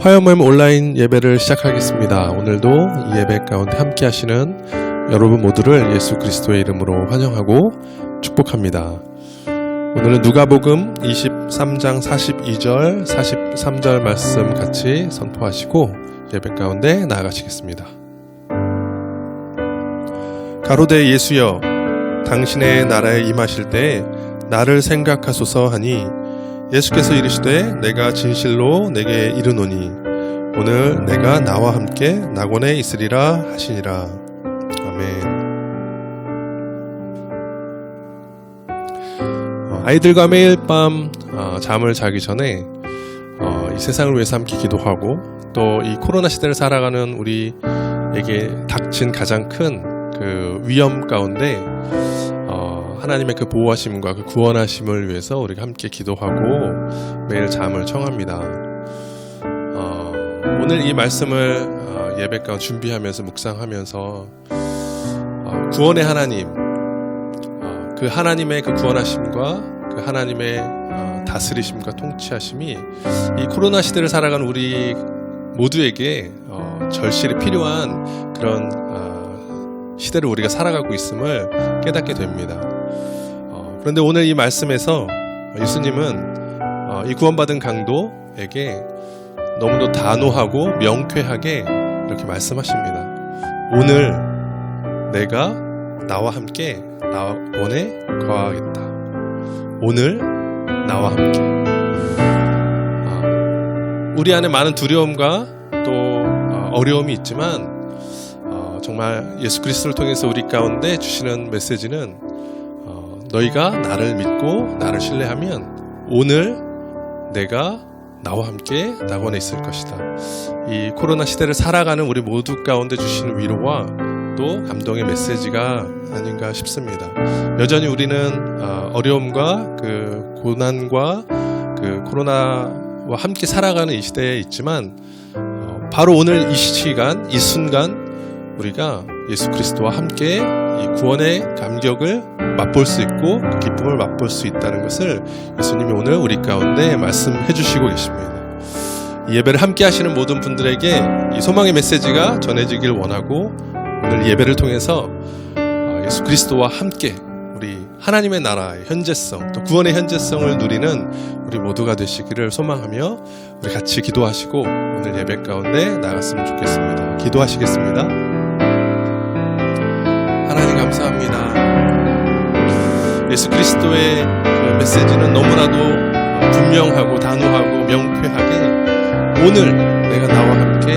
화요모임 온라인 예배를 시작하겠습니다. 오늘도 이 예배 가운데 함께 하시는 여러분 모두를 예수 그리스도의 이름으로 환영하고 축복합니다. 오늘은 누가복음 23장 42절, 43절 말씀 같이 선포하시고 예배 가운데 나아가시겠습니다. 가로되 예수여, 당신의 나라에 임하실 때에 나를 생각하소서 하니 예수께서 이르시되 내가 진실로 내게 이르노니 오늘 내가 나와 함께 낙원에 있으리라 하시니라. 아멘. 아이들과 매일 밤 잠을 자기 전에 이 세상을 위해서 함께 기도하고 또 이 코로나 시대를 살아가는 우리에게 닥친 가장 큰 그 위험 가운데 하나님의 그 보호하심과 그 구원하심을 위해서 우리가 함께 기도하고 매일 잠을 청합니다. 오늘 이 말씀을 예배 가운데 준비하면서 묵상하면서 구원의 하나님, 그 하나님의 그 구원하심과 그 하나님의 다스리심과 통치하심이 이 코로나 시대를 살아가는 우리 모두에게 절실히 필요한 그런 시대를 우리가 살아가고 있음을 깨닫게 됩니다. 그런데 오늘 이 말씀에서 예수님은 이 구원받은 강도에게 너무도 단호하고 명쾌하게 이렇게 말씀하십니다. 오늘 내가 나와 함께 낙원에 거하겠다. 오늘 나와 함께. 우리 안에 많은 두려움과 또 어려움이 있지만 정말 예수 그리스도를 통해서 우리 가운데 주시는 메시지는 너희가 나를 믿고 나를 신뢰하면 오늘 내가 나와 함께 낙원에 있을 것이다. 이 코로나 시대를 살아가는 우리 모두 가운데 주시는 위로와 또 감동의 메시지가 아닌가 싶습니다. 여전히 우리는 어려움과 그 고난과 그 코로나와 함께 살아가는 이 시대에 있지만 바로 오늘 이 시간, 이 순간 우리가 예수 그리스도와 함께 이 구원의 감격을 맛볼 수 있고 그 기쁨을 맛볼 수 있다는 것을 예수님이 오늘 우리 가운데 말씀해 주시고 계십니다. 이 예배를 함께 하시는 모든 분들에게 이 소망의 메시지가 전해지길 원하고 오늘 예배를 통해서 예수 그리스도와 함께 우리 하나님의 나라의 현재성 또 구원의 현재성을 누리는 우리 모두가 되시기를 소망하며 우리 같이 기도하시고 오늘 예배 가운데 나갔으면 좋겠습니다. 기도하시겠습니다. 하나님 감사합니다. 예수 그리스도의 그 메시지는 너무나도 분명하고 단호하고 명쾌하게 오늘 내가 나와 함께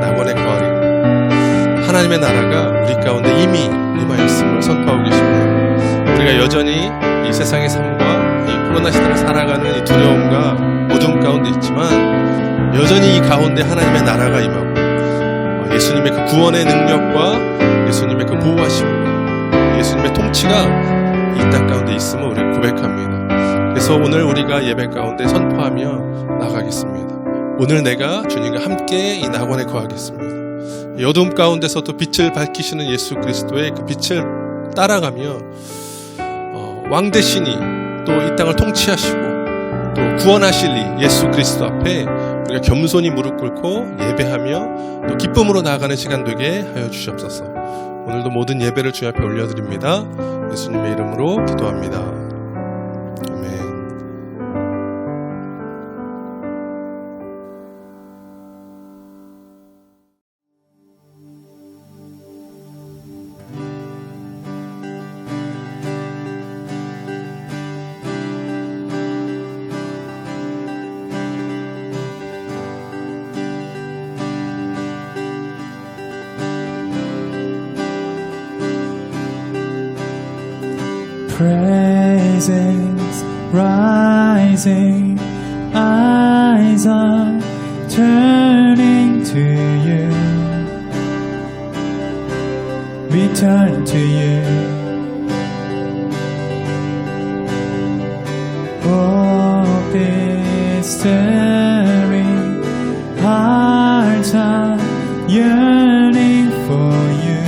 낙원에 거하리. 하나님의 나라가 우리 가운데 이미 임하였음을 선포하고 계십니다. 우리가 여전히 이 세상의 삶과 이 코로나 시대를 살아가는 이 두려움과 어둠 가운데 있지만 여전히 이 가운데 하나님의 나라가 임하고 예수님의 그 구원의 능력과 예수님의 그 보호하심과 예수님의 통치가 이 땅 가운데 있음을 우리 고백합니다. 그래서 오늘 우리가 예배 가운데 선포하며 나가겠습니다. 오늘 내가 주님과 함께 이 낙원에 거하겠습니다. 이 어둠 가운데서도 빛을 밝히시는 예수 그리스도의 그 빛을 따라가며 왕 되시니 또 이 땅을 통치하시고 또 구원하실 예수 그리스도 앞에 우리가 겸손히 무릎 꿇고 예배하며 또 기쁨으로 나아가는 시간 되게 하여 주시옵소서. 오늘도 모든 예배를 주님 앞에 올려드립니다. 예수님의 이름으로 기도합니다. 아멘. Praises rising, eyes are turning to you. We turn to you. Hope is stirring, hearts are yearning for you.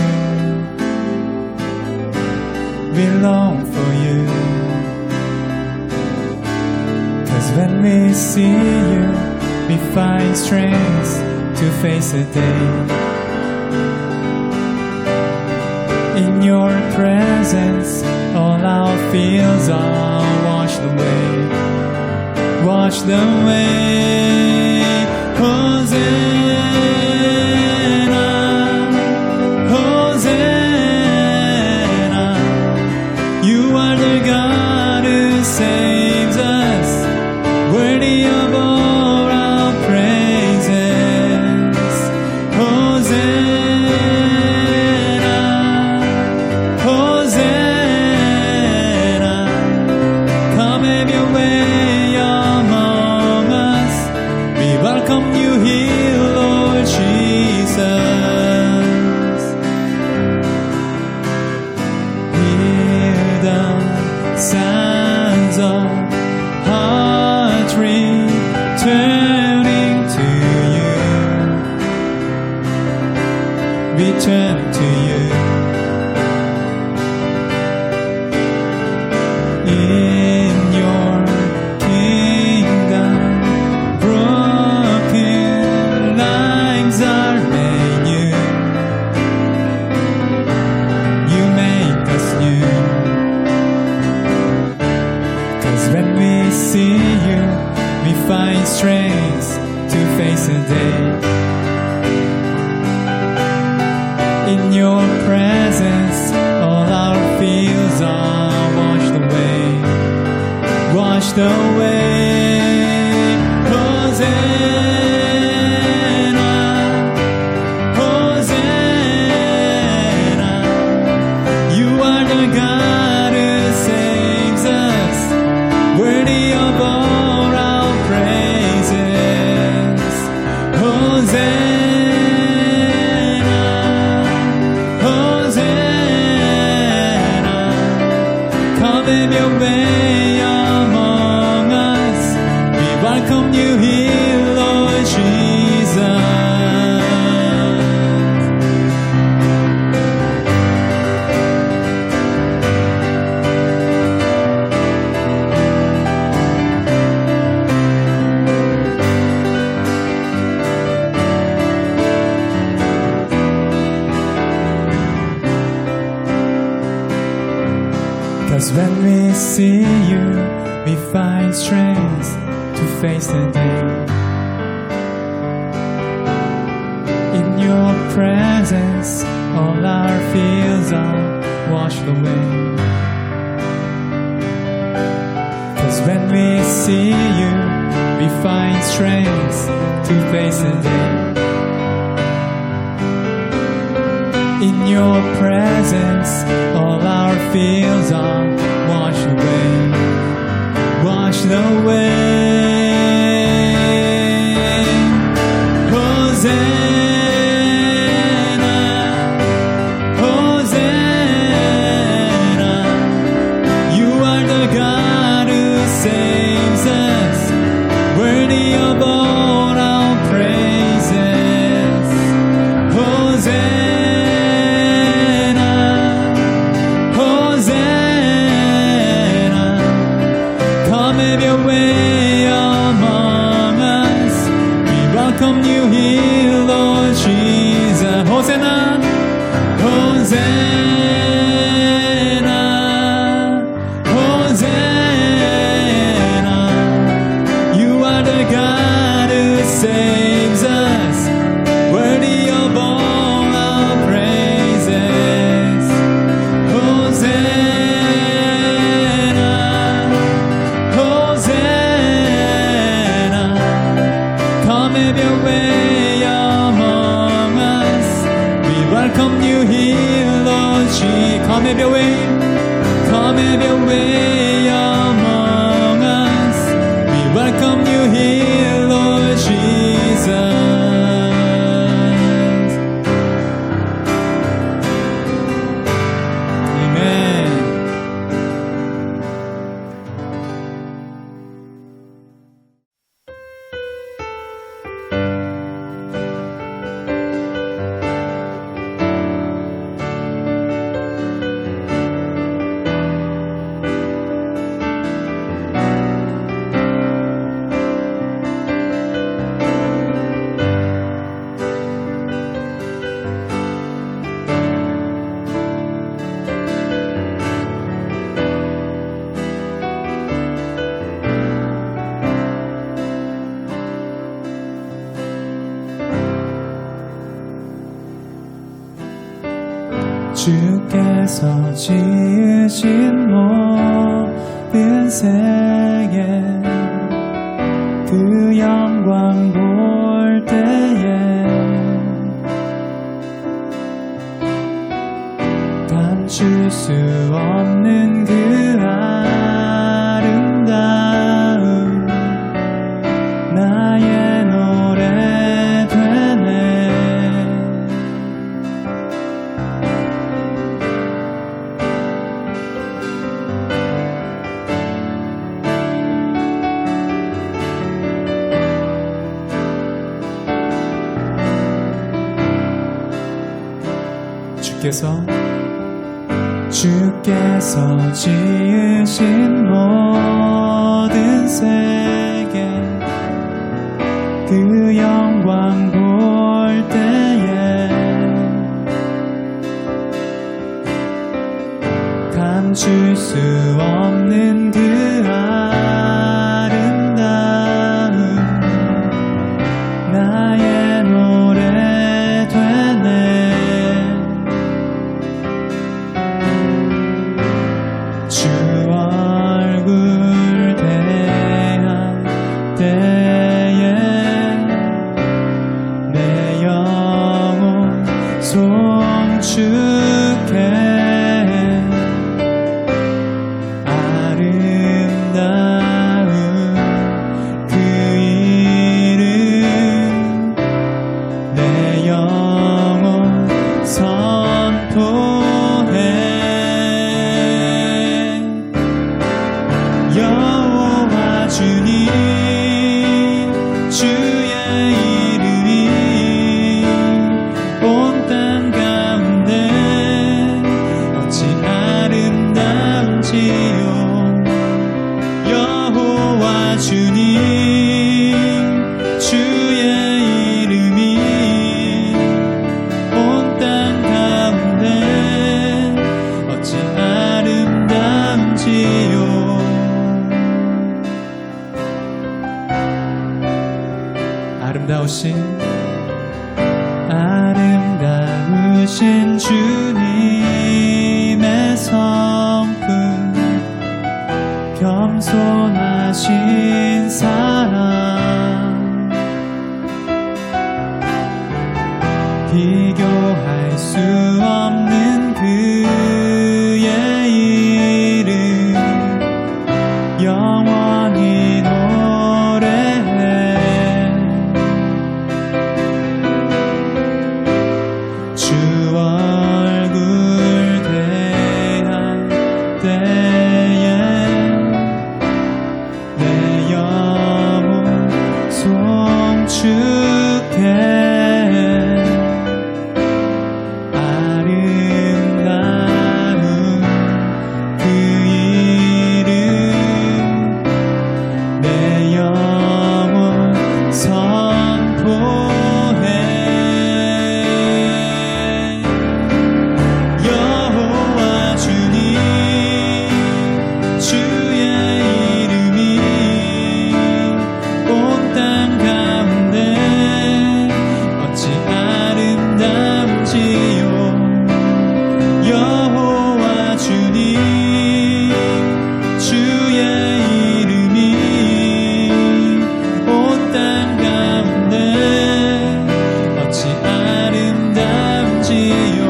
We long for you. 'Cause when we see you, we find strength to face the day. In your presence, all our fears are washed away. Washed away. Hosanna, Hosanna. You are the God who saves us, worthy of all our praises. Hosanna, Hosanna. Come have your way among us. We welcome you here, Lord Jesus. Hear the sounds of heart returning to you. Return to you. In your kingdom, broken lives are made new. You make us new. 'Cause when we see you, we find strength to face the day. In your presence, all our fears are washed away. Washed away. Hosanna, Hosanna. You are the God who saves us, worthy of all our praises. Hosanna, Hosanna. Come in your way among us. We welcome you here, Lord Jesus. Cause when we see you, we find strength to face the day. In your presence, all our fears are washed away. Cause when we see you, we find strength to face the day. In your presence, all our fears are washed away. Washed away. Hosanna, Hosanna. You are the God who saves us, worthy of all our praises. Hosanna, Hosanna. Come have your way among us. We welcome you here, Lord Jesus. Hosanna, Hosanna, Hosanna. You are the God who saves us, worthy of all our praises. Hosanna, Hosanna. Come have your way among us. We welcome you here, Lord Jesus. Come have your way. Come have your way among us. We welcome you here, Lord Jesus. Amen. 주께서 지으신 모든 세계 그 영광 볼 때에 감출 수 없는 그 아름다움 나의 노래 되네. 주께서 지으신 모든 세계 그 영광 볼 때에 감출 수 없는 그 아름다움 나의 노래 되네. 주 얼굴 대할 때에 내 영혼 송축해. 아름다운 그 이름 내 영혼 선포해. 여호와 주님 주의 이름이 온 땅 가운데 어찌 아름다운지요. 여호와 주님 주의 이름이 온 땅 가운데 어찌 아름다운지요. 아름다우신 주님의 성품 겸손하신 사랑 비교할 수 없는 그의 이름 영원히 노래해. 주 얼굴 대할 때에 내 영혼 송축해. 아름다운 그 이름 내 영혼 선포해. 여호와 주님 주의 이름이 온 땅 가운데 어찌 아름다운지요. 여호와 주님 주의 이름이 온 땅 가운데 어찌 아름다운지요.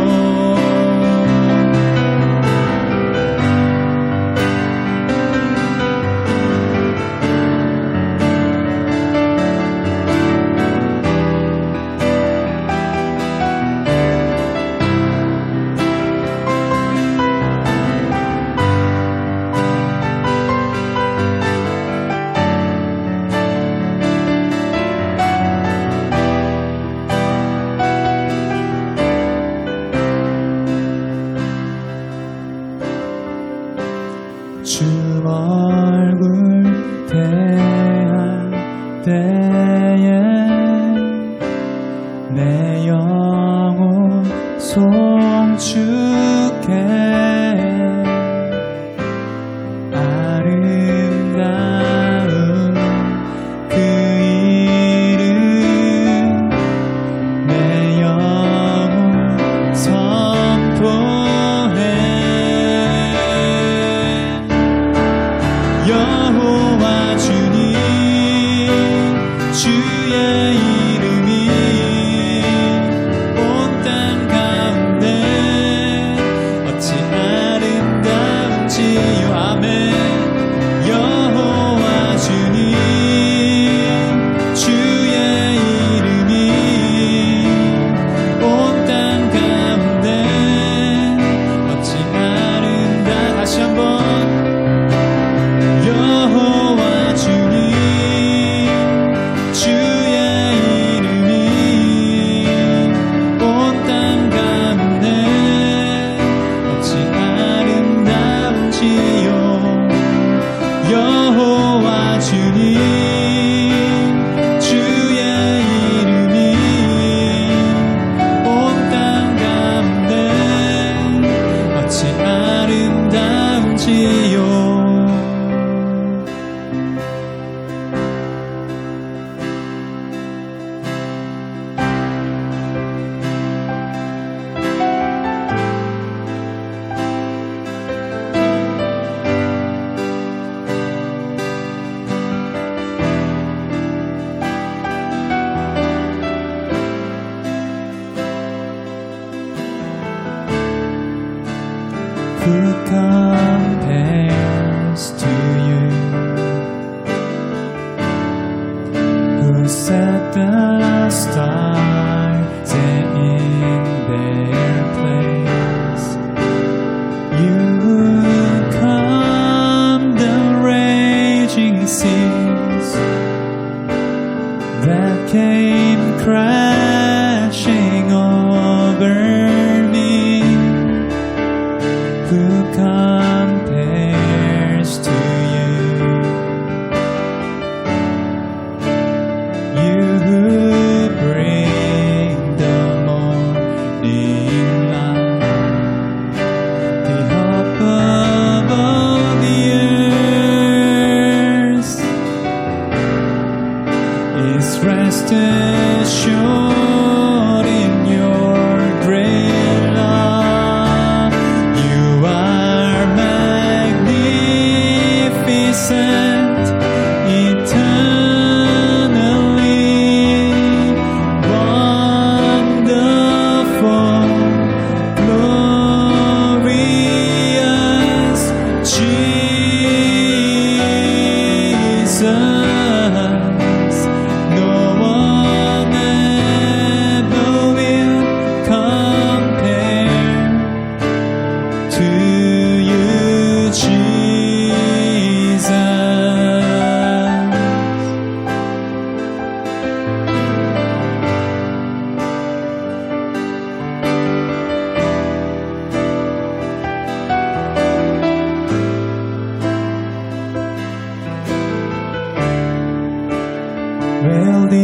주 얼굴 대할 때에 내 영혼 송축해. 아름다운 그 이름 내 영혼 선포해. 여호와 주님 주의 이름이 온 땅 가운데 어찌 아름다 다시 한번 여호와 주님 주의 이름이 온 땅 가운데 어찌 아름다운지요 여호와 주님 주의 이름이 온 땅 가운데 어찌 아름다운지요 Who compares to you? Who set the stars in their place? You calm the raging seas that came crashing over me. Who compares to you? You who bring the morning light, the hope of all the earth is rest assured in your great love. You are magnificent, eternally wonderful, glorious Jesus. No one ever will compare to you, Jesus. Well, the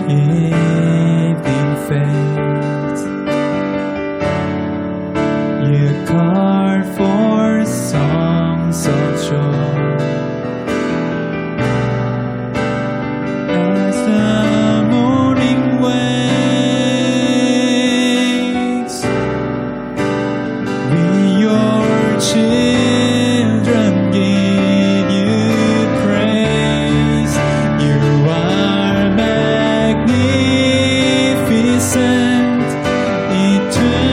evening fades, you call for songs of joy as the morning wakes. We, your children, give you praise. You are magnificent, eternally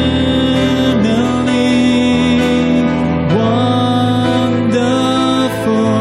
wonderful,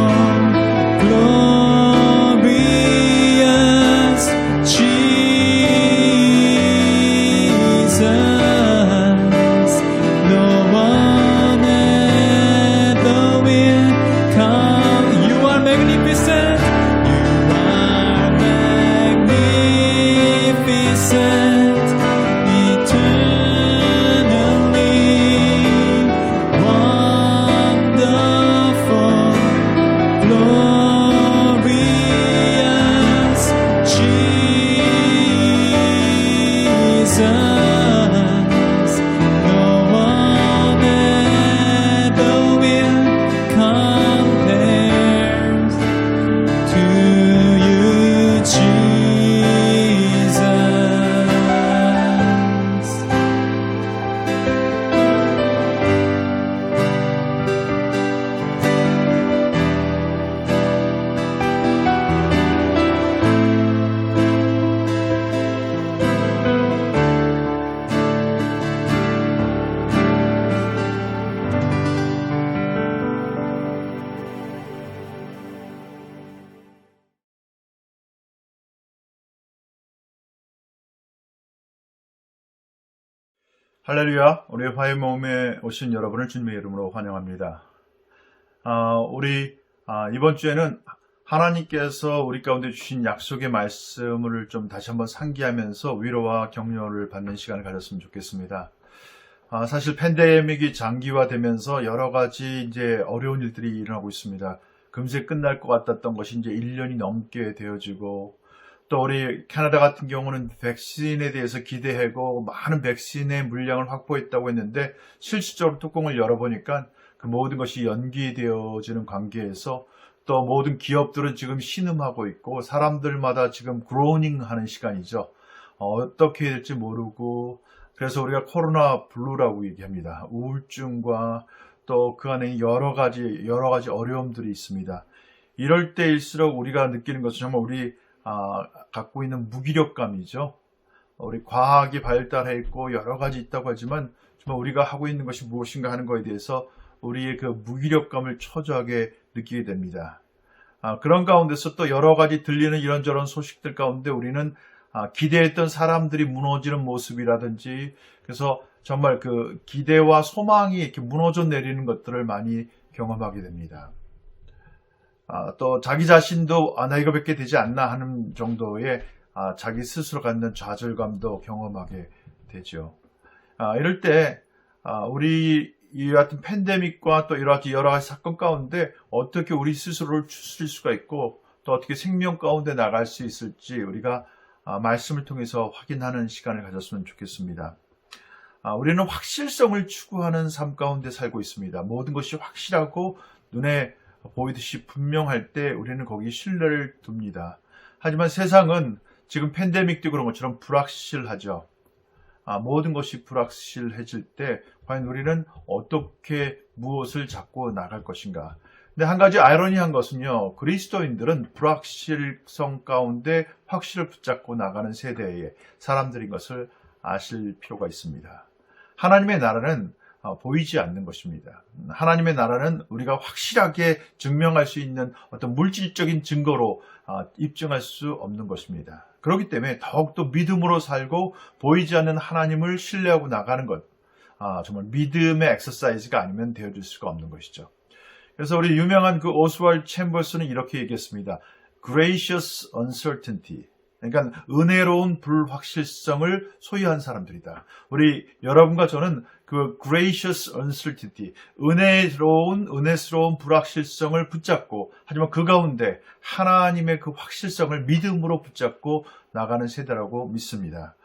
할렐루야, 우리 화해 모임에 오신 여러분을 주님의 이름으로 환영합니다. 우리 이번 주에는 하나님께서 우리 가운데 주신 약속의 말씀을 좀 다시 한번 상기하면서 위로와 격려를 받는 시간을 가졌으면 좋겠습니다. 사실 팬데믹이 장기화되면서 여러 가지 이제 어려운 일들이 일어나고 있습니다. 금세 끝날 것 같았던 것이 이제 1년이 넘게 되어지고, 또 우리 캐나다 같은 경우는 백신에 대해서 기대하고 많은 백신의 물량을 확보했다고 했는데 실질적으로 뚜껑을 열어보니까 그 모든 것이 연기되어지는 관계에서 또 모든 기업들은 지금 신음하고 있고 사람들마다 지금 그로닝하는 시간이죠. 어떻게 해야 될지 모르고, 그래서 우리가 코로나 블루라고 얘기합니다. 우울증과 또 그 안에 여러 가지 어려움들이 있습니다. 이럴 때일수록 우리가 느끼는 것은 정말 우리 갖고 있는 무기력감이죠. 우리 과학이 발달해 있고 여러 가지 있다고 하지만 정말 우리가 하고 있는 것이 무엇인가 하는 것에 대해서 우리의 그 무기력감을 초조하게 느끼게 됩니다. 그런 가운데서 또 여러 가지 들리는 이런저런 소식들 가운데 우리는 기대했던 사람들이 무너지는 모습이라든지, 그래서 정말 그 기대와 소망이 이렇게 무너져 내리는 것들을 많이 경험하게 됩니다. 또 자기 자신도 나 이거밖에 되지 않나 하는 정도의 자기 스스로 갖는 좌절감도 경험하게 되죠. 이럴 때 우리 이 같은 팬데믹과 또 여러 가지 사건 가운데 어떻게 우리 스스로를 추스릴 수가 있고 또 어떻게 생명 가운데 나갈 수 있을지 우리가 말씀을 통해서 확인하는 시간을 가졌으면 좋겠습니다. 우리는 확실성을 추구하는 삶 가운데 살고 있습니다. 모든 것이 확실하고 눈에 보이듯이 분명할 때 우리는 거기에 신뢰를 둡니다. 하지만 세상은 지금 팬데믹도 그런 것처럼 불확실하죠. 모든 것이 불확실해질 때 과연 우리는 어떻게 무엇을 잡고 나갈 것인가. 근데 한 가지 아이러니한 것은요, 그리스도인들은 불확실성 가운데 확실을 붙잡고 나가는 세대의 사람들인 것을 아실 필요가 있습니다. 하나님의 나라는 보이지 않는 것입니다. 하나님의 나라는 우리가 확실하게 증명할 수 있는 어떤 물질적인 증거로 입증할 수 없는 것입니다. 그렇기 때문에 더욱더 믿음으로 살고 보이지 않는 하나님을 신뢰하고 나가는 것, 정말 믿음의 엑서사이즈가 아니면 되어줄 수가 없는 것이죠. 그래서 우리 유명한 그 오스왈드 챔버스는 이렇게 얘기했습니다. Gracious uncertainty. 그러니까 은혜로운 불확실성을 소유한 사람들이다. 우리 여러분과 저는 그 gracious uncertainty, 은혜스러운 불확실성을 붙잡고, 하지만 그 가운데 하나님의 그 확실성을 믿음으로 붙잡고 나가는 세대라고 믿습니다.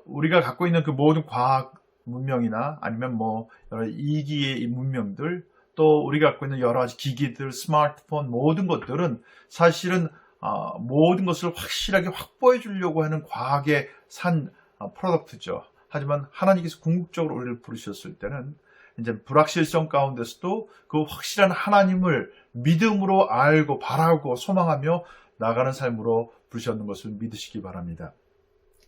우리가 갖고 있는 그 모든 과학 문명이나 아니면 뭐 여러 이기의 문명들, 또 우리가 갖고 있는 여러 가지 기기들, 스마트폰, 모든 것들은 사실은 모든 것을 확실하게 확보해 주려고 하는 과학의 산 프로덕트죠. 하지만 하나님께서 궁극적으로 우리를 부르셨을 때는 이제 불확실성 가운데서도 그 확실한 하나님을 믿음으로 알고 바라고 소망하며 나가는 삶으로 부르셨는 것을 믿으시기 바랍니다.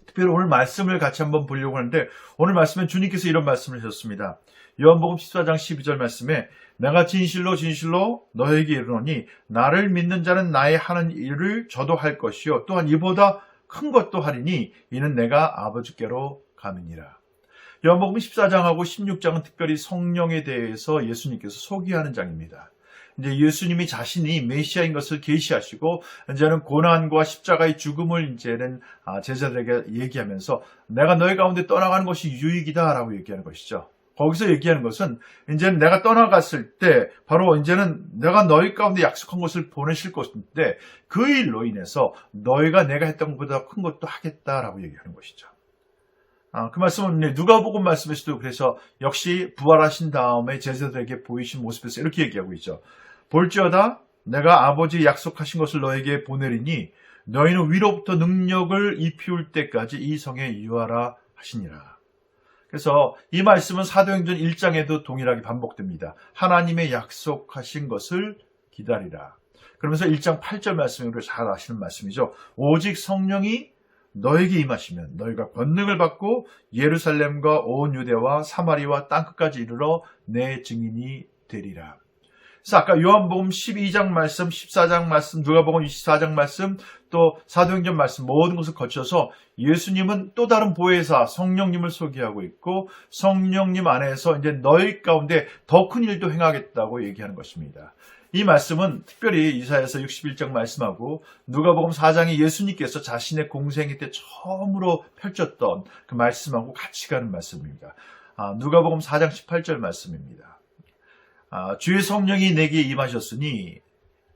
특별히 오늘 말씀을 같이 한번 보려고 하는데, 오늘 말씀은 주님께서 이런 말씀을 하셨습니다. 요한복음 14장 12절 말씀에 내가 진실로 너에게 이르노니 나를 믿는 자는 나의 하는 일을 저도 할 것이요 또한 이보다 큰 것도 하리니 이는 내가 아버지께로 감이니라. 요한복음 14장하고 16장은 특별히 성령에 대해서 예수님께서 소개하는 장입니다. 이제 예수님이 자신이 메시아인 것을 계시하시고 이제는 고난과 십자가의 죽음을 이제는 제자들에게 얘기하면서 내가 너희 가운데 떠나가는 것이 유익이다라고 얘기하는 것이죠. 거기서 얘기하는 것은 이제는 내가 떠나갔을 때 바로 이제는 내가 너희 가운데 약속한 것을 보내실 것인데 그 일로 인해서 너희가 내가 했던 것보다 큰 것도 하겠다라고 얘기하는 것이죠. 그 말씀은 누가복음 말씀에서도 그래서 역시 부활하신 다음에 제자들에게 보이신 모습에서 이렇게 얘기하고 있죠. 볼지어다 내가 아버지 약속하신 것을 너에게 보내리니 너희는 위로부터 능력을 입히울 때까지 이 성에 유하라 하시니라. 그래서 이 말씀은 사도행전 1장에도 동일하게 반복됩니다. 하나님의 약속하신 것을 기다리라. 그러면서 1장 8절 말씀이 우리가 잘 아시는 말씀이죠. 오직 성령이 너에게 임하시면 너희가 권능을 받고 예루살렘과 온 유대와 사마리와 땅끝까지 이르러 내 증인이 되리라. 그래서 아까 요한복음 12장 말씀, 14장 말씀, 누가복음 24장 말씀, 또 사도행전 말씀 모든 것을 거쳐서 예수님은 또 다른 보혜사 성령님을 소개하고 있고 성령님 안에서 이제 너희 가운데 더 큰 일도 행하겠다고 얘기하는 것입니다. 이 말씀은 특별히 이사야서 61장 말씀하고 누가복음 4장에 예수님께서 자신의 공생애 때 처음으로 펼쳤던 그 말씀하고 같이 가는 말씀입니다. 누가복음 4장 18절 말씀입니다. 주의 성령이 내게 임하셨으니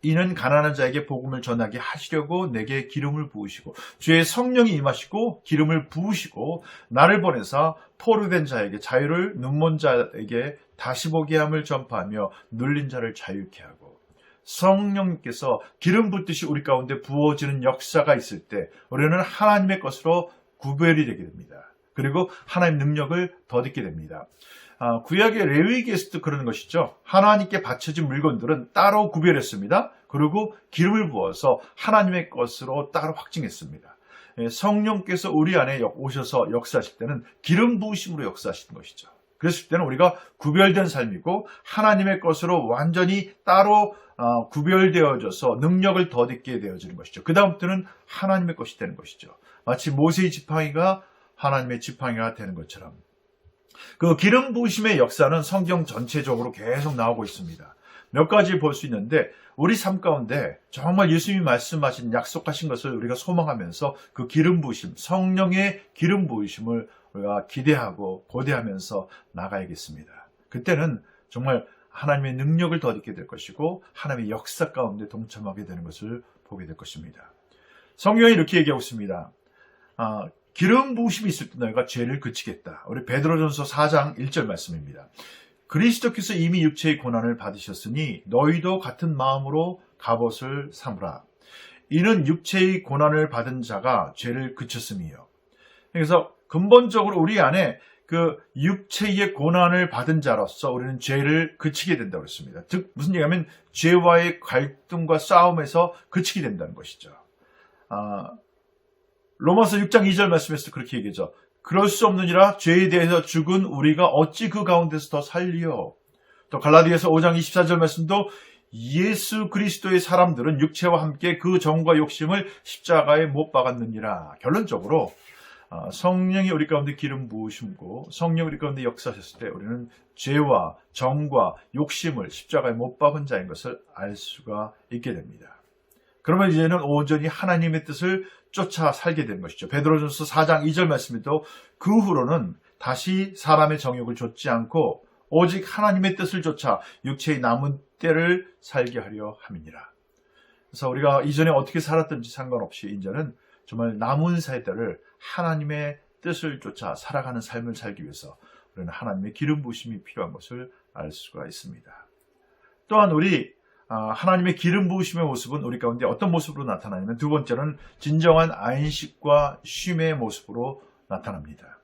이는 가난한 자에게 복음을 전하게 하시려고 내게 기름을 부으시고 주의 성령이 임하시고 기름을 부으시고 나를 보내사 포로된 자에게 자유를 눈먼 자에게 다시 보게 함을 전파하며 눌린 자를 자유케 하고 성령님께서 기름 붓듯이 우리 가운데 부어지는 역사가 있을 때 우리는 하나님의 것으로 구별이 되게 됩니다. 그리고 하나님의 능력을 덧입게 됩니다. 구약의 레위기에서도 그러는 것이죠. 하나님께 바쳐진 물건들은 따로 구별했습니다. 그리고 기름을 부어서 하나님의 것으로 따로 확증했습니다. 성령께서 우리 안에 오셔서 역사하실 때는 기름 부으심으로 역사하시는 것이죠. 그랬을 때는 우리가 구별된 삶이고 하나님의 것으로 완전히 따로 구별되어져서 능력을 덧입게 되어지는 것이죠. 그 다음부터는 하나님의 것이 되는 것이죠. 마치 모세의 지팡이가 하나님의 지팡이가 되는 것처럼 그 기름 부으심의 역사는 성경 전체적으로 계속 나오고 있습니다. 몇 가지 볼 수 있는데 우리 삶 가운데 정말 예수님이 말씀하신 약속하신 것을 우리가 소망하면서 그 기름 부으심, 성령의 기름 부으심을 우리가 기대하고 고대하면서 나가야겠습니다. 그때는 정말 하나님의 능력을 덧입게 될 것이고 하나님의 역사 가운데 동참하게 되는 것을 보게 될 것입니다. 성경이 이렇게 얘기하고 있습니다. 기름 부으심이 있을 때 너희가 죄를 그치겠다. 우리 베드로전서 4장 1절 말씀입니다. 그리스도께서 이미 육체의 고난을 받으셨으니 너희도 같은 마음으로 갑옷을 삼으라. 이는 육체의 고난을 받은 자가 죄를 그쳤음이요. 그래서 근본적으로 우리 안에 그 육체의 고난을 받은 자로서 우리는 죄를 그치게 된다고 했습니다. 즉 무슨 얘기냐면 죄와의 갈등과 싸움에서 그치게 된다는 것이죠. 로마서 6장 2절 말씀에서 그렇게 얘기하죠. 그럴 수 없느니라 죄에 대해서 죽은 우리가 어찌 그 가운데서 더 살리요. 또 갈라디아서 5장 24절 말씀도 예수 그리스도의 사람들은 육체와 함께 그 정과 욕심을 십자가에 못 박았느니라. 결론적으로 성령이 우리 가운데 기름 부으심고 성령이 우리 가운데 역사하셨을 때 우리는 죄와 정과 욕심을 십자가에 못 박은 자인 것을 알 수가 있게 됩니다. 그러면 이제는 온전히 하나님의 뜻을 쫓아 살게 되는 것이죠. 베드로전서 4장 2절 말씀에도 그 후로는 다시 사람의 정욕을 좇지 않고 오직 하나님의 뜻을 쫓아 육체의 남은 때를 살게 하려 함이니라. 그래서 우리가 이전에 어떻게 살았든지 상관없이 이제는 정말 남은 세대를 하나님의 뜻을 쫓아 살아가는 삶을 살기 위해서 우리는 하나님의 기름 부으심이 필요한 것을 알 수가 있습니다. 또한 우리 하나님의 기름 부으심의 모습은 우리 가운데 어떤 모습으로 나타나냐면 두 번째는 진정한 안식과 쉼의 모습으로 나타납니다.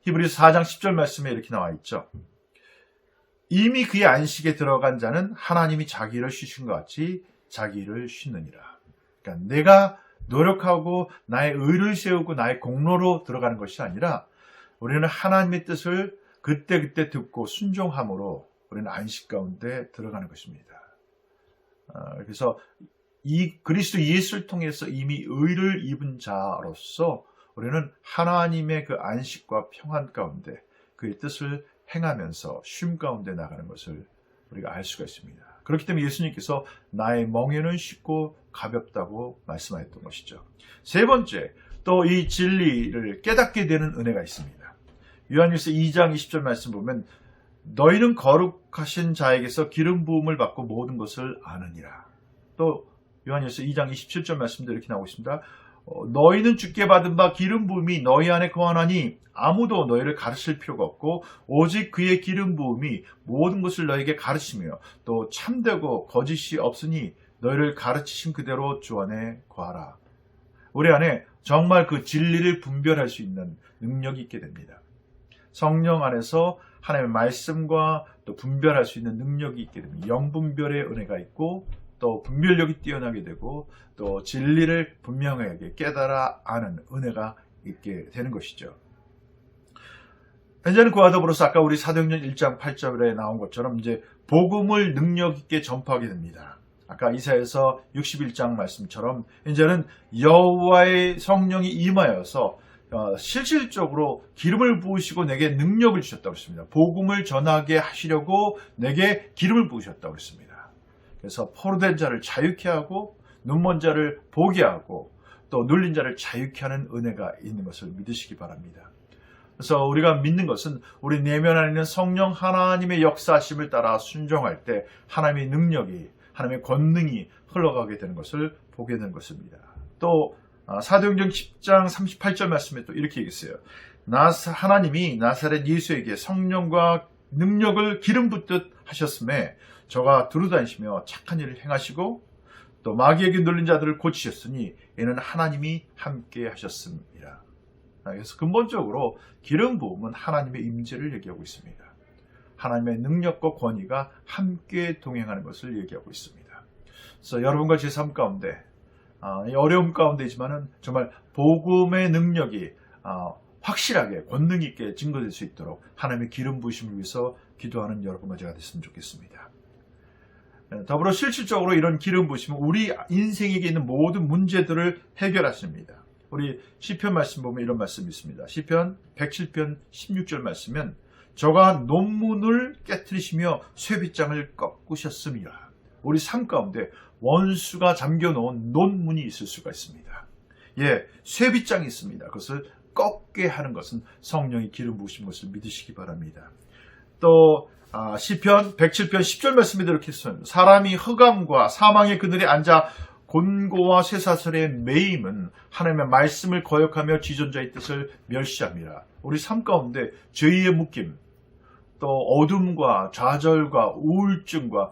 히브리서 4장 10절 말씀에 이렇게 나와 있죠. 이미 그의 안식에 들어간 자는 하나님이 자기 일을 쉬신 것 같이 자기 일을 쉬느니라. 그러니까 내가 노력하고 나의 의를 세우고 나의 공로로 들어가는 것이 아니라 우리는 하나님의 뜻을 그때그때 듣고 순종함으로 우리는 안식 가운데 들어가는 것입니다. 그래서 이 그리스도 예수를 통해서 이미 의를 입은 자로서 우리는 하나님의 그 안식과 평안 가운데 그의 뜻을 행하면서 쉼 가운데 나가는 것을 우리가 알 수가 있습니다. 그렇기 때문에 예수님께서 나의 멍에는 쉽고 가볍다고 말씀하셨던 것이죠. 세 번째, 또 이 진리를 깨닫게 되는 은혜가 있습니다. 요한일서 2장 20절 말씀 보면 너희는 거룩하신 자에게서 기름 부음을 받고 모든 것을 아느니라. 또 요한일서 2장 27절 말씀도 이렇게 나오고 있습니다. 너희는 주께 받은 바 기름 부음이 너희 안에 거하나니 아무도 너희를 가르칠 필요가 없고 오직 그의 기름 부음이 모든 것을 너희에게 가르치며 또 참되고 거짓이 없으니 너희를 가르치신 그대로 주 안에 거하라. 우리 안에 정말 그 진리를 분별할 수 있는 능력이 있게 됩니다. 성령 안에서 하나님의 말씀과 또 분별할 수 있는 능력이 있게 됩니다. 영분별의 은혜가 있고 또 분별력이 뛰어나게 되고 또 진리를 분명하게 깨달아 아는 은혜가 있게 되는 것이죠. 현재는 그와 더불어서 아까 우리 사도행전 1장 8절에 나온 것처럼 이제 복음을 능력 있게 전파하게 됩니다. 아까 이사야서 61장 말씀처럼 이제는 여호와의 성령이 임하여서 실질적으로 기름을 부으시고 내게 능력을 주셨다고 했습니다. 복음을 전하게 하시려고 내게 기름을 부으셨다고 했습니다. 그래서 포로된 자를 자유케 하고 눈먼 자를 보게 하고 또 눌린 자를 자유케 하는 은혜가 있는 것을 믿으시기 바랍니다. 그래서 우리가 믿는 것은 우리 내면 안에 있는 성령 하나님의 역사하심을 따라 순종할 때 하나님의 능력이, 하나님의 권능이 흘러가게 되는 것을 보게 되는 것입니다. 또 사도행전 10장 38절 말씀에 또 이렇게 얘기했어요. 하나님이 나사렛 예수에게 성령과 능력을 기름 붓듯 하셨음에 저가 두루다니시며 착한 일을 행하시고 또 마귀에게 눌린 자들을 고치셨으니 이는 하나님이 함께 하셨습니다. 그래서 근본적으로 기름 부음은 하나님의 임재를 얘기하고 있습니다. 하나님의 능력과 권위가 함께 동행하는 것을 얘기하고 있습니다. 그래서 여러분과 제 삶 가운데 어려움 가운데이지만은 정말 복음의 능력이 확실하게 권능 있게 증거될 수 있도록 하나님의 기름 부으심을 위해서 기도하는 여러분과 제가 됐으면 좋겠습니다. 더불어 실질적으로 이런 기름 부으심은 우리 인생에게 있는 모든 문제들을 해결하십니다. 우리 시편 말씀 보면 이런 말씀이 있습니다. 시편 107편 16절 말씀은 저가 논문을 깨트리시며 쇠빗장을 꺾으셨습니다. 우리 삶 가운데 원수가 잠겨놓은 논문이 있을 수가 있습니다. 쇠빗장이 있습니다. 그것을 꺾게 하는 것은 성령이 기름 부으신 것을 믿으시기 바랍니다. 또 시편 107편 10절 말씀에 이렇게 있습니다. 사람이 흑암과 사망의 그늘에 앉아 곤고와 쇠사슬에 매임은 하나님의 말씀을 거역하며 지존자의 뜻을 멸시합니다. 우리 삶 가운데 죄의 묶임, 또 어둠과 좌절과 우울증과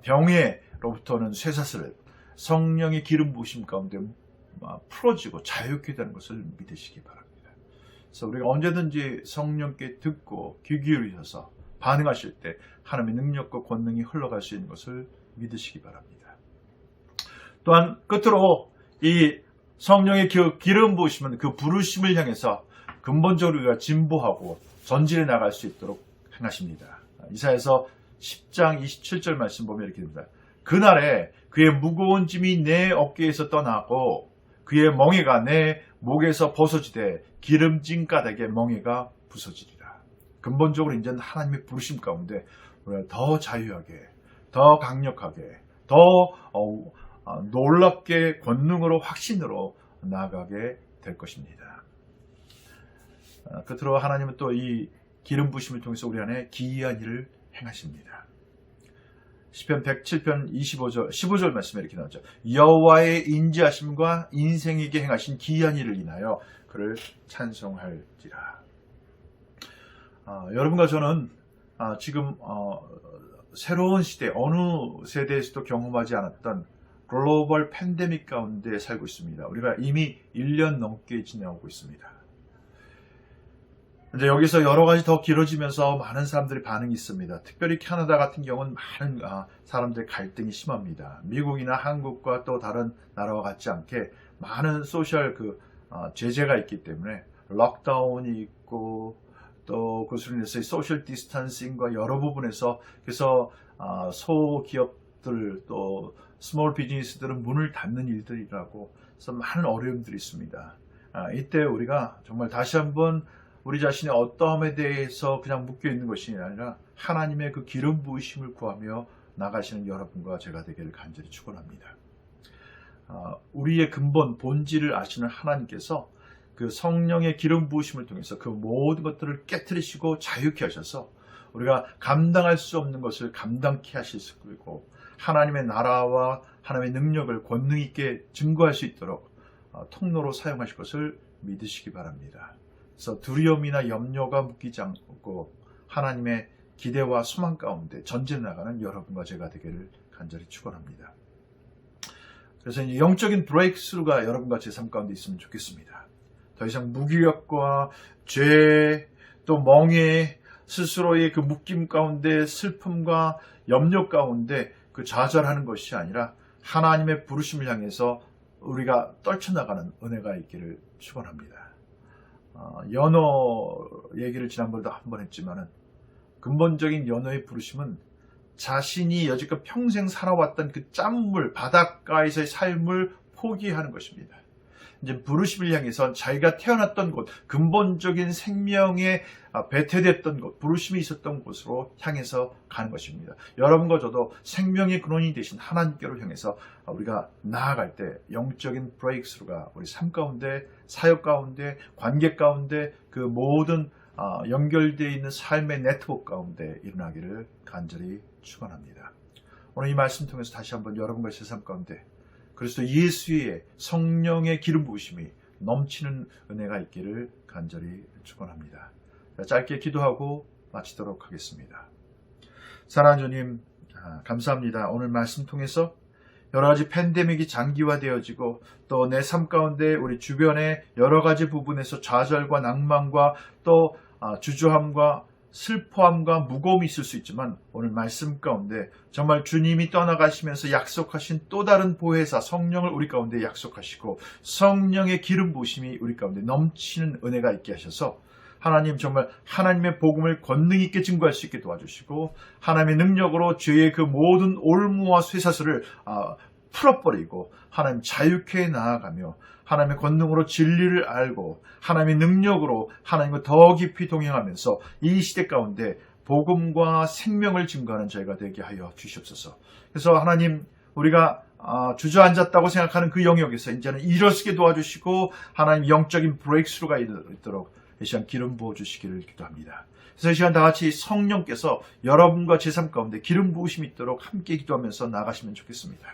병에로부터는 쇠사슬을 성령의 기름 부으심 가운데 풀어지고 자유케 되는 것을 믿으시기 바랍니다. 그래서 우리가 언제든지 성령께 듣고 귀 기울이셔서 반응하실 때 하나님의 능력과 권능이 흘러갈 수 있는 것을 믿으시기 바랍니다. 또한 끝으로 이 성령의 기름 부으심은 그 부르심을 향해서 근본적으로 우리가 진보하고 전진해 나갈 수 있도록 행하십니다. 이사야서 10장 27절 말씀 보면 이렇게 됩니다. 그날에 그의 무거운 짐이 내 어깨에서 떠나고 그의 멍에가 내 목에서 벗어지되 기름진 가닥의 멍에가 부서지리라. 근본적으로 이제는 하나님의 부르심 가운데 우리가 더 자유하게, 더 강력하게, 더 놀랍게 권능으로 확신으로 나아가게 될 것입니다. 끝으로 하나님은 또 이 기름 부으심을 통해서 우리 안에 기이한 일을 행하십니다. 시편 107편 15절 말씀에 이렇게 나오죠. 여호와의 인지하심과 인생에게 행하신 기이한 일을 인하여 그를 찬송할지라. 여러분과 저는 지금 새로운 시대, 어느 세대에서도 경험하지 않았던 글로벌 팬데믹 가운데 살고 있습니다. 우리가 이미 1년 넘게 지나오고 있습니다. 이제 여기서 여러 가지 더 길어지면서 많은 사람들이 반응이 있습니다. 특별히 캐나다 같은 경우는 많은 사람들의 갈등이 심합니다. 미국이나 한국과 또 다른 나라와 같지 않게 많은 소셜 제재가 있기 때문에 록다운이 있고 또 그것으로 인해서 소셜 디스턴싱과 여러 부분에서 그래서 소기업들 또 스몰 비즈니스들은 문을 닫는 일들이라고 해서 많은 어려움들이 있습니다. 이때 우리가 정말 다시 한번 우리 자신의 어떠함에 대해서 그냥 묶여있는 것이 아니라 하나님의 그 기름 부으심을 구하며 나가시는 여러분과 제가 되기를 간절히 축원합니다. 우리의 근본 본질을 아시는 하나님께서 그 성령의 기름 부으심을 통해서 그 모든 것들을 깨트리시고 자유케 하셔서 우리가 감당할 수 없는 것을 감당케 하실 수 있고 하나님의 나라와 하나님의 능력을 권능 있게 증거할 수 있도록 통로로 사용하실 것을 믿으시기 바랍니다. 그래서 두려움이나 염려가 묶이지 않고 하나님의 기대와 소망 가운데 전진해 나가는 여러분과 제가 되기를 간절히 축원합니다. 그래서 이제 영적인 브레이크스루가 여러분과 제 삶 가운데 있으면 좋겠습니다. 더 이상 무기력과 죄, 또 멍에 스스로의 그 묶임 가운데 슬픔과 염려 가운데 그 좌절하는 것이 아니라 하나님의 부르심을 향해서 우리가 떨쳐나가는 은혜가 있기를 축원합니다. 연어 얘기를 지난번에도 한번 했지만은 근본적인 연어의 부르심은 자신이 여지껏 평생 살아왔던 그 짠물, 바닷가에서의 삶을 포기하는 것입니다. 이제 부르심을 향해서 자기가 태어났던 곳, 근본적인 생명에 배태됐던 곳, 부르심이 있었던 곳으로 향해서 가는 것입니다. 여러분과 저도 생명의 근원이 되신 하나님께로 향해서 우리가 나아갈 때 영적인 브레이크스루가 우리 삶 가운데, 사역 가운데, 관계 가운데 그 모든 연결되어 있는 삶의 네트워크 가운데 일어나기를 간절히 축원합니다. 오늘 이 말씀 통해서 다시 한번 여러분과 제 삶 가운데 그리스도 예수의 성령의 기름 부으심이 넘치는 은혜가 있기를 간절히 축원합니다. 짧게 기도하고 마치도록 하겠습니다. 사랑하는 주님, 감사합니다. 오늘 말씀 통해서 여러 가지 팬데믹이 장기화되어지고 또 내 삶 가운데 우리 주변의 여러 가지 부분에서 좌절과 낭만과 또 주저함과 슬퍼함과 무거움이 있을 수 있지만 오늘 말씀 가운데 정말 주님이 떠나가시면서 약속하신 또 다른 보혜사 성령을 우리 가운데 약속하시고 성령의 기름 부으심이 우리 가운데 넘치는 은혜가 있게 하셔서 하나님 정말 하나님의 복음을 권능 있게 증거할 수 있게 도와주시고 하나님의 능력으로 죄의 그 모든 올무와 쇠사슬을 풀어버리고 하나님 자유케 나아가며 하나님의 권능으로 진리를 알고 하나님의 능력으로 하나님과 더 깊이 동행하면서 이 시대 가운데 복음과 생명을 증거하는 저희가 되게 하여 주시옵소서. 그래서 하나님 우리가 주저앉았다고 생각하는 그 영역에서 이제는 일어서게 도와주시고 하나님 영적인 브레이크스루가 있도록 이 시간 기름 부어주시기를 기도합니다. 그래서 이 시간 다 같이 성령께서 여러분과 제 삶 가운데 기름 부으심이 있도록 함께 기도하면서 나가시면 좋겠습니다.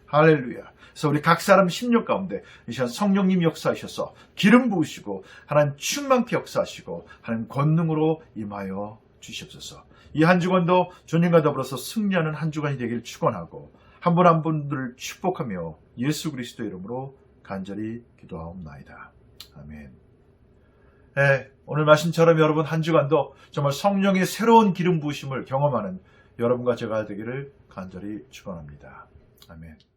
할렐루야. 그래서 우리 각 사람 심령 가운데 이 시간 성령님 역사하셔서 기름 부으시고 하나님 충만케 역사하시고 하나님 권능으로 임하여 주시옵소서. 이 한 주간도 주님과 더불어서 승리하는 한 주간이 되기를 축원하고 한 분 한 분들을 축복하며 예수 그리스도의 이름으로 간절히 기도하옵나이다. 아멘. 네, 오늘 말씀처럼 여러분 한 주간도 정말 성령의 새로운 기름 부으심을 경험하는 여러분과 제가 되기를 간절히 축원합니다. 아멘.